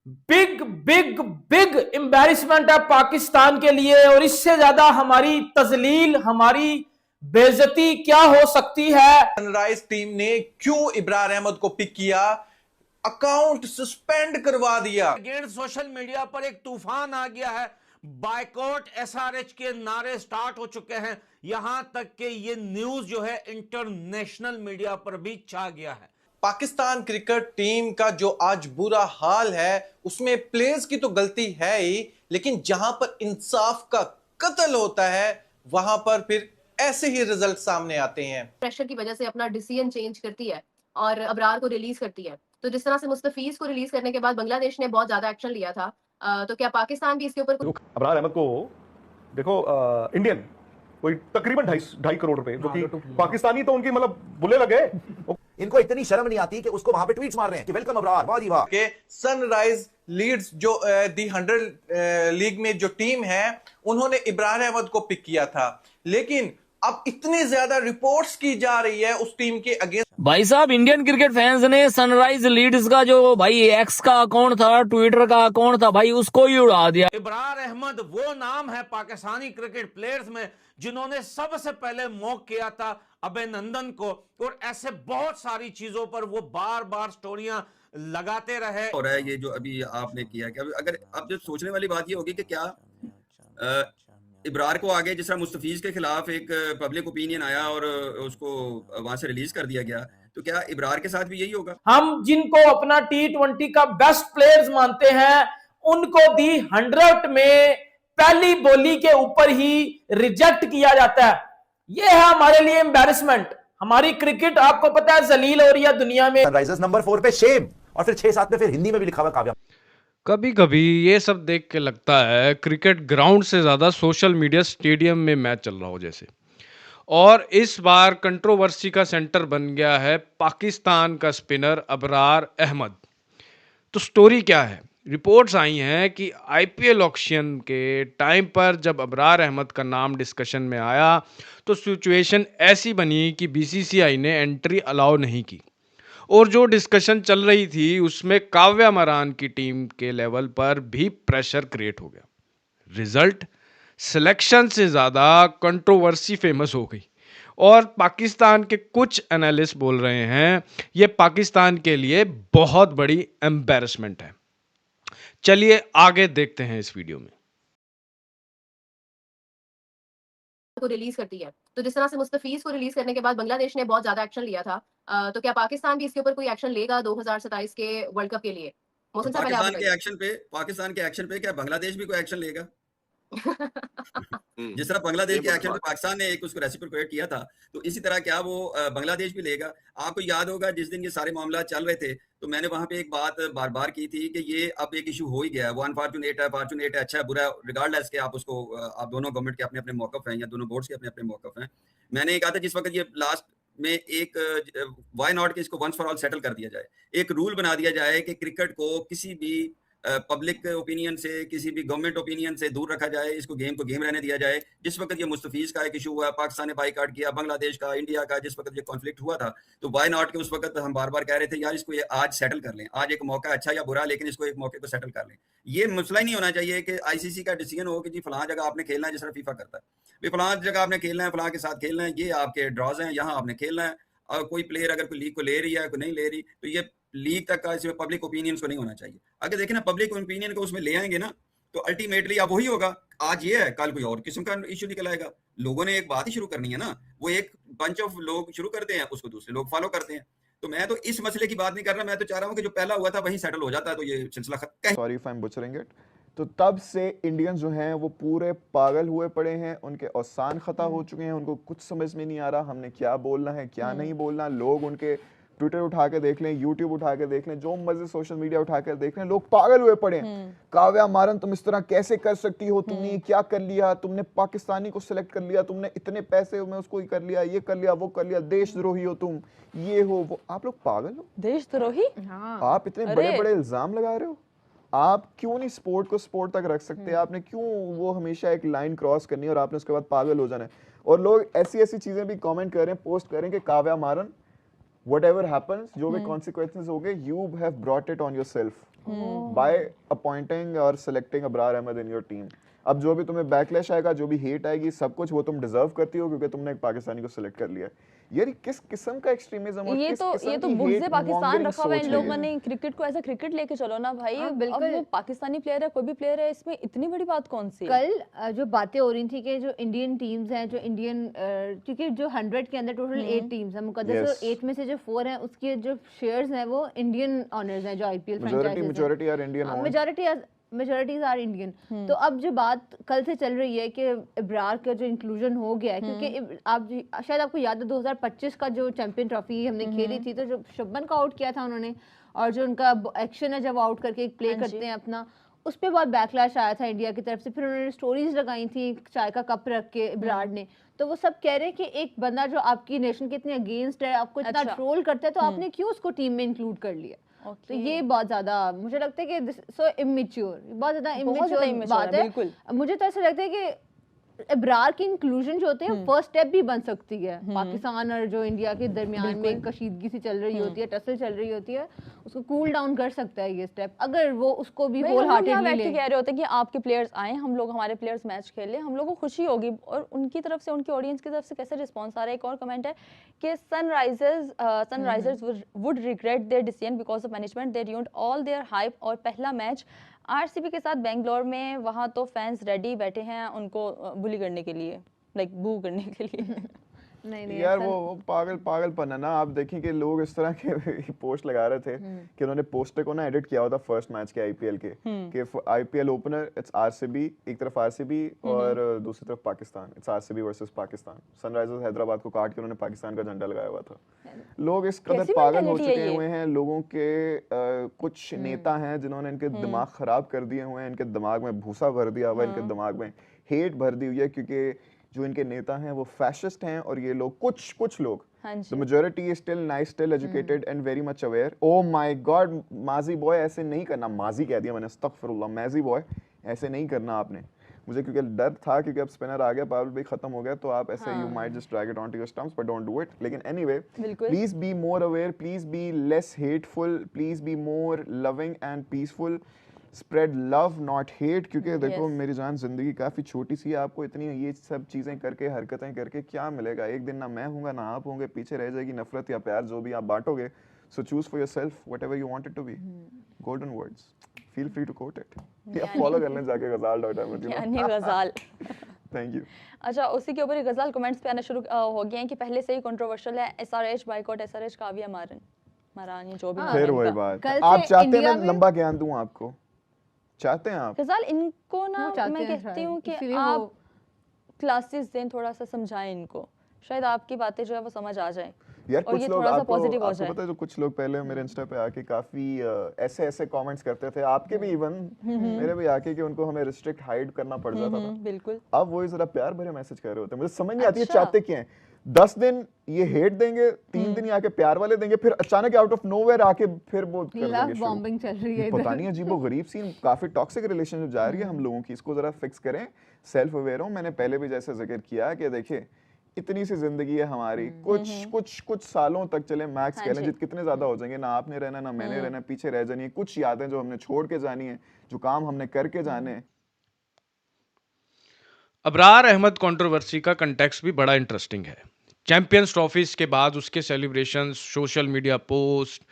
Big big big embarrassment है पाकिस्तान के लिए, और इससे ज्यादा हमारी तजलील, हमारी बेइज्जती क्या हो सकती है। सनराइज टीम ने क्यों इब्रार अहमद को पिक किया, अकाउंट सस्पेंड करवा दिया। अगेंस्ट सोशल मीडिया पर एक तूफान आ गया है, बायकॉट एसआरएच के नारे स्टार्ट हो चुके हैं, यहां तक कि ये न्यूज जो है इंटरनेशनल मीडिया पर भी छा गया है। पाकिस्तान क्रिकेट टीम का जो आज बुरा हाल है उसमें प्लेयर्स की तो गलती है ही, लेकिन जहां पर इंसाफ का कत्ल होता है वहां पर फिर ऐसे ही रिजल्ट सामने आते हैं। प्रेशर की वजह से अपना डिसीजन चेंज करती है और अबरार को रिलीज करती है। तो जिस तरह से मुस्तफीज को रिलीज करने के बाद बांग्लादेश ने बहुत ज्यादा एक्शन लिया था, तो क्या पाकिस्तान भी इसके ऊपर अबरार अहमद को देखो, इंडियन कोई तकरीबन 2.5 करोड़ रुपए, जो कि पाकिस्तानी तो उनकी मतलब बुले लगे। इनको इतनी शर्म नहीं आती कि उसको वहां पे ट्वीट्स मार रहे हैं कि वेलकम अबरार, वाह जी वाह। के सनराइज लीड्स जो दी 100 लीग में जो टीम है उन्होंने इब्रार अहमद को पिक किया था, लेकिन अब इतनी ज्यादा रिपोर्ट्स की जा रही है उस टीम के अगेंस्ट। भाई साहब, इंडियन क्रिकेट फैंस ने सनराइज लीड्स का जो भाई एक्स का अकाउंट था, ट्विटर का अकाउंट था, भाई उसको ही उड़ा दिया। इब्रार अहमद वो नाम है पाकिस्तानी क्रिकेट प्लेयर्स में जिन्होंने सबसे पहले मॉक किया था अभिनंदन को, और ऐसे बहुत सारी चीजों पर वो बार बार स्टोरियां लगाते रहे। हो रहा है ये जो अभी आपने किया, कि अगर अब जो सोचने वाली बात ये होगी कि क्या इब्रार को आगे जिस तरह मुस्तफीज के खिलाफ एक पब्लिक ओपिनियन आया और उसको वहां से रिलीज कर दिया गया, तो क्या इब्रार के साथ भी यही होगा? हम जिनको अपना T20 का बेस्ट प्लेयर्स मानते हैं उनको दी 100 में पहली बोली के ऊपर ही रिजेक्ट किया जाता है। यह है हमारे लिए एम्बैरेसमेंट। हमारी क्रिकेट आपको पता है जलील हो रही है दुनिया में। सनराइजर्स नंबर 4 पे शेम, और फिर 6-7 में फिर हिंदी में भी लिखा हुआ काव्या। कभी कभी ये सब देख के लगता है क्रिकेट ग्राउंड से ज़्यादा सोशल मीडिया स्टेडियम में मैच चल रहा हो जैसे। और इस बार कंट्रोवर्सी का सेंटर बन गया है पाकिस्तान का स्पिनर अबरार अहमद। तो स्टोरी क्या है? रिपोर्ट्स आई हैं कि आईपीएल ऑक्शन के टाइम पर जब अबरार अहमद का नाम डिस्कशन में आया तो सिचुएशन ऐसी बनी कि बीसीसीआई ने एंट्री अलाउ नहीं की, और जो डिस्कशन चल रही थी उसमें काव्या मरान की टीम के लेवल पर भी प्रेशर क्रिएट हो गया। रिजल्ट, सिलेक्शन से ज़्यादा कंट्रोवर्सी फेमस हो गई, और पाकिस्तान के कुछ एनालिस्ट बोल रहे हैं ये पाकिस्तान के लिए बहुत बड़ी एम्बैरेसमेंट है। चलिए आगे देखते हैं इस वीडियो में। को रिलीज करती है। तो जिस तरह से मुस्तफीज को रिलीज करने के बाद बांग्लादेश ने बहुत ज्यादा एक्शन लिया था, तो क्या पाकिस्तान भी इसके ऊपर कोई एक्शन लेगा 2027 के वर्ल्ड कप के लिए? तो पाकिस्तान के एक्शन पे क्या बांग्लादेश भी कोई एक्शन लेगा? जिस तरह बांग्लादेश के एक्शन पे पाकिस्तान ने एक उसको रेसिप्रोकेट किया था, तो इसी तरह क्या वो बांग्लादेश भी लेगा? आपको याद होगा जिस दिन ये सारे मामला चल रहे थे तो मैंने वहां पे एक बात बार बार की थी कि ये अब एक इशू हो ही गया है। वो अनफॉर्चुनेट है, फॉर्चुनेट है, अच्छा है, बुरा है, रिगार्डलेस के आप उसको आप दोनों गवर्नमेंट के अपने अपने मौकफ हैं या दोनों बोर्ड्स के अपने अपने मौकफ हैं। मैंने कहा था जिस वक्त ये लास्ट में एक वाई नॉट के इसको वंस फॉर ऑल सेटल कर दिया जाए, एक रूल बना दिया जाए कि क्रिकेट को किसी भी पब्लिक ओपिनियन से, किसी भी गवर्नमेंट ओपिनियन से दूर रखा जाए, इसको गेम को गेम रहने दिया जाए। जिस वक्त ये मुस्तफीज का एक इशू हुआ, पाकिस्तान ने बाइकाट किया, बांग्लादेश का, इंडिया का, जिस वक्त ये कॉन्फ्लिक्ट हुआ था, तो वाई नॉट के उस वक्त हम बार बार कह रहे थे यार इसको ये आज सेटल कर लें, आज एक मौका अच्छा या बुरा, लेकिन इसको एक मौके को सेटल कर लें। ये मसला ही नहीं होना चाहिए कि आईसीसी का डिसीजन हो कि जी फलां जगह आपने खेलना है, जिस तरह फीफा करता है, फलां जगह आपने खेलना है, फलां के साथ खेलना है, ये आपके ड्रॉज हैं, यहाँ आपने खेलना है। और कोई प्लेयर अगर कोई लीग को ले रही है, कोई नहीं ले रही, तो ये लीग तक का इसमें पब्लिक ओपिनियंस को नहीं होना चाहिए। अगर देखें ना पब्लिक ओपिनियन को उसमें ले आएंगे ना, तो अल्टीमेटली अब वही होगा, आज ये है कल कोई और किस्म का इशू निकल आएगा। लोगों ने एक बात ही शुरू करनी है ना, वो एक बंच ऑफ लोग शुरू करते हैं, उसको दूसरे लोग फॉलो करते हैं। तो मैं तो इस मसले की बात नहीं कर रहा, मैं तो चाह रहा हूँ कि जो पहला हुआ था वही सेटल हो जाता है, तो ये सिलसिला खत्म। Sorry if I am butchering it. तो तब से इंडियंस जो हैं वो पूरे पागल हुए पड़े हैं, उनके औसान खता हो चुके हैं, उनको कुछ समझ में नहीं आ रहा हमने क्या बोलना है क्या नहीं बोलना। लोग उनके ट्विटर उठा के देख लें, यूट्यूब उठा के देख लें, जो मर्जी सोशल मीडिया उठा के देख लें, लोग पागल हुए पड़े हैं। काव्या मारन तुम इस तरह कैसे कर सकती हो, तुमने क्या कर लिया, तुमने पाकिस्तानी को सिलेक्ट कर लिया, तुमने इतने पैसे में उसको कर लिया, ये कर लिया, वो कर लिया, देशद्रोही हो तुम, ये हो वो। आप लोग पागल हो? देशद्रोही? आप इतने बड़े बड़े इल्जाम लगा रहे हो। आप क्यों नहीं स्पोर्ट को स्पोर्ट तक रख सकते? आपने क्यों वो हमेशा एक लाइन क्रॉस करनी है और आपने उसके बाद पागल हो जाना है? और लोग ऐसी ऐसी चीजें भी कमेंट कर रहे हैं, पोस्ट कर रहे हैं कि काव्या मारन whatever happens, जो भी consequences हो गए, you have brought it on yourself. By appointing और selecting Abrar Ahmed in your team. अब जो भी तुम्हें बैकलैश आएगा, जो भी हेट आएगी, सब कुछ वो तुम डिजर्व करती हो क्योंकि तुमने एक पाकिस्तानी को सिलेक्ट कर लिया। यार ये किस किस्म का एक्सट्रीमिज्म और किस किस्म ये तो की बुग़्ज़ hate पाकिस्तान mongering रखा हुआ है इन सोच है लोगों ये? ने। क्रिकेट को ऐसा क्रिकेट लेके चलो ना भाई। हाँ, अब बिल्कुल। वो पाकिस्तानी प्लेयर है, कोई भी प्लेयर है, इसमें इतनी बड़ी बात कौन सी है? कल जो बातें हो रही थी कि जो इंडियन टीम्स हैं, जो इंडियन क्योंकि जो 100 के अंदर टोटल 8 टीम्स हैं मुकद्दस, Yes. और 8 में से जो 4 हैं उसके जो शेयर्स हैं वो इंडियन ऑनर्स हैं, जो IPL franchises majority are Indian owned. Majorities are Indian. तो अब जो बात कल से चल रही है कि इब्रार का जो इंक्लूजन हो गया है, क्योंकि आप शायद आपको याद है 2025 का जो चैंपियन ट्रॉफी हमने खेली थी, तो जो शुभमन को आउट किया था उन्होंने, और जो उनका एक्शन है जब आउट करके एक प्ले करते हैं अपना, उस पर बहुत बैकलैश आया था इंडिया की तरफ से। फिर उन्होंने स्टोरीज लगाई थी चाय का कप रख के इब्रार ने। तो वो सब कह रहे हैं कि एक बंदा जो आपकी नेशन के इतने अगेंस्ट है, आपको इतना ट्रोल करता है, तो आपने क्यों उसको टीम में इंक्लूड कर लिया? तो ये बहुत ज्यादा मुझे लगता है कि सो इमेच्योर, बहुत ज्यादा इमेच्योर बात है। मुझे तो ऐसा लगता है कि इब्रार की इंक्लूजन जो होते हैं फर्स्ट स्टेप भी बन सकती है पाकिस्तान और जो इंडिया के दरमियान में एक कशीदगी सी चल रही होती है, टसल चल रही होती है, उसको कूल डाउन कर सकता है ये स्टेप, अगर वो उसको भी होल हार्टेडली ले। कह रहे होते हैं कि आपके प्लेयर्स आए, हम लोग हमारे प्लेयर्स मैच खेल ले, हम लोगों को खुशी होगी। और उनकी तरफ से, उनकी ऑडियंस की तरफ से कैसे रिस्पॉन्स आ रहा है? एक और कमेंट है कि Sunrisers would regret their decision because of management, they ruined all their hype. और पहला मैच आरसीबी के साथ बेंगलोर में, वहाँ तो फैंस रेडी बैठे हैं उनको बुली करने के लिए, लाइक बू करने के लिए। नहीं यार वो पागलपन है ना। आप देखें कि लोग इस तरह के पोस्ट लगा रहे थे कि उन्होंने पोस्टर को ना एडिट किया हुआ था फर्स्ट मैच के आईपीएल के, कि आईपीएल ओपनर इट्स आरसीबी, एक तरफ आरसीबी और दूसरी तरफ Pakistan, it's RCB versus Pakistan. Sunrisers Hyderabad को काट के उन्होंने पाकिस्तान का झंडा लगाया हुआ था। लोग इस कदर पागल हो चुके हुए हैं। लोगों के कुछ नेता हैं जिन्होंने इनके दिमाग खराब कर दिए हुए हैं, इनके दिमाग में भूसा भर दिया हुआ है, इनके दिमाग में हेट भर दी हुई है, क्योंकि जो इनके नेता हैं वो फैशिस्ट हैं। और ये लोग कुछ लोग, the majority is still nice, still educated and very much aware. Oh my God, माजी बॉय ऐसे नहीं करना, माजी कह दिया मैंने, अस्तगफिरुल्लाह, माजी बॉय ऐसे नहीं करना आपने। मुझे क्योंकि डर था, क्योंकि अब स्पिनर आ गया, पावल भी खत्म हो गया, तो आप ऐसे you might just drag it on to your stumps, but don't do it. लेकिन anyway, please be more aware, please be less hateful, please be more loving and peaceful, spread love not hate. क्योंकि देखो मेरी जान, जिंदगी काफ़ी छोटी सी है, आपको इतनी ये सब चीज़ें करके, हरकतें करके क्या मिलेगा? एक दिन ना मैं हूँगा ना आप होंगे, पीछे रह जाएगी नफरत या प्यार, जो भी आप बांटोगे। So choose for yourself whatever you want it to be. Golden words, feel free to quote it या फॉलो कर लें जाके ghazal.ahmed। यानी गजाल। Thank you. अच्छा, उसी के ऊपर ही गजाल कमेंट्स पे आना शुरू हो गए हैं कि पहले से ही कंट्रोवर्शियल है एसआरएच बाइकॉट, एसआरएच काव्या मारानी जो भी। फिर वही बात, आप चाहते हैं मैं लंबा ज्ञान दूं आपको? चाहते हैं आप? गजाल, इनको ना मैं कहती हूँ कि आप क्लासेस दें, थोड़ा सा समझाएं इनको, शायद आपकी बातें जो है वो समझ आ जाए यार। और कुछ ये लोग थोड़ा सा पॉजिटिव हो जाए। पता है, जो कुछ लोग पहले मेरे इंस्टा पे आके काफी ऐसे कमेंट्स करते थे, आपके भी इवन मेरे भी आके, कि उनको हमें रिस्ट्रिक्ट हाइड करना पड़ जाता था। बिल्कुल। अब वो जरा प्यार भरे मैसेज कर रहे होते हैं, मुझे समझ नहीं आती है चाहते क्या हैं। 10 दिन ये हेट देंगे, 3 दिन आके प्यार वाले देंगे, फिर अचानक आउट ऑफ नोवेयर आके फिर वो कर देंगे लव बॉम्बिंग चल रही है। पता नहीं, अजीबो गरीब सी काफी टॉक्सिक रिलेशनशिप जा रही है हम लोगों की। इसको जरा फिक्स करें, सेल्फ अवेयर हो। मैंने पहले भी जैसे जिक्र किया कि देखिए, इतनी सी जिंदगी है हमारी, कुछ सालों तक चले मैक्स कह लें, कितने ज्यादा हो जाएंगे, ना आपने रहना ना मैंने रहना, पीछे रह जानी है कुछ यादें जो हमने छोड़ के जानी है, जो काम हमने करके जाने हैं। अबरार अहमद कंट्रोवर्सी का कंटेक्स्ट भी बड़ा इंटरेस्टिंग है। चैंपियंस ट्रॉफीज के बाद उसके सेलिब्रेशंस, सोशल मीडिया पोस्ट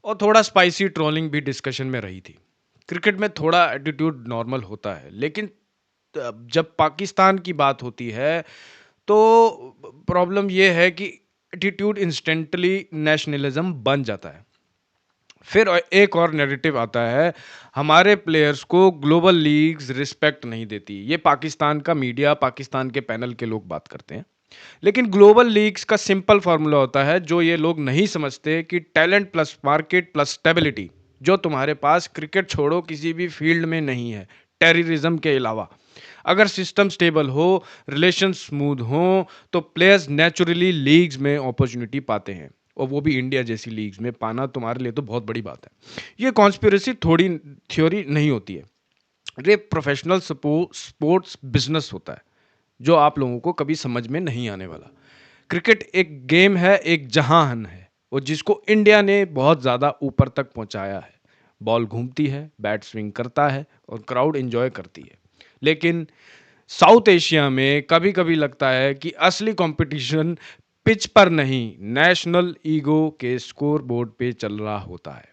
और थोड़ा स्पाइसी ट्रोलिंग भी डिस्कशन में रही थी। क्रिकेट में थोड़ा एटीट्यूड नॉर्मल होता है, लेकिन जब पाकिस्तान की बात होती है तो प्रॉब्लम यह है कि एटीट्यूड इंस्टेंटली नेशनलिज्म बन जाता है। फिर एक और नैरेटिव आता है, हमारे प्लेयर्स को ग्लोबल लीग्स रिस्पेक्ट नहीं देती। ये पाकिस्तान का मीडिया, पाकिस्तान के पैनल के लोग बात करते हैं, लेकिन ग्लोबल लीग्स का सिंपल फार्मूला होता है जो ये लोग नहीं समझते कि talent plus market plus stability, जो तुम्हारे पास क्रिकेट छोड़ो किसी भी फील्ड में नहीं है टेररिज्म के अलावा। अगर सिस्टम स्टेबल हो, रिलेशन स्मूथ हो, तो प्लेयर्स नेचुरली लीग्स में अपॉर्चुनिटी पाते हैं, और वो भी इंडिया जैसी लीग्स में पाना तुम्हारे लिए तो बहुत बड़ी बात है। ये कॉन्स्पिरेसी थोड़ी थ्योरी नहीं होती है, ये प्रोफेशनल स्पोर्ट्स बिजनेस होता है जो आप लोगों को कभी समझ में नहीं आने वाला। क्रिकेट एक गेम है, एक जहान है, और जिसको इंडिया ने बहुत ज़्यादा ऊपर तक पहुंचाया है। बॉल घूमती है, बैट स्विंग करता है और क्राउड एंजॉय करती है। लेकिन साउथ एशिया में कभी कभी लगता है कि असली कंपटीशन पिच पर नहीं, नेशनल ईगो के स्कोर बोर्ड पे चल रहा होता है।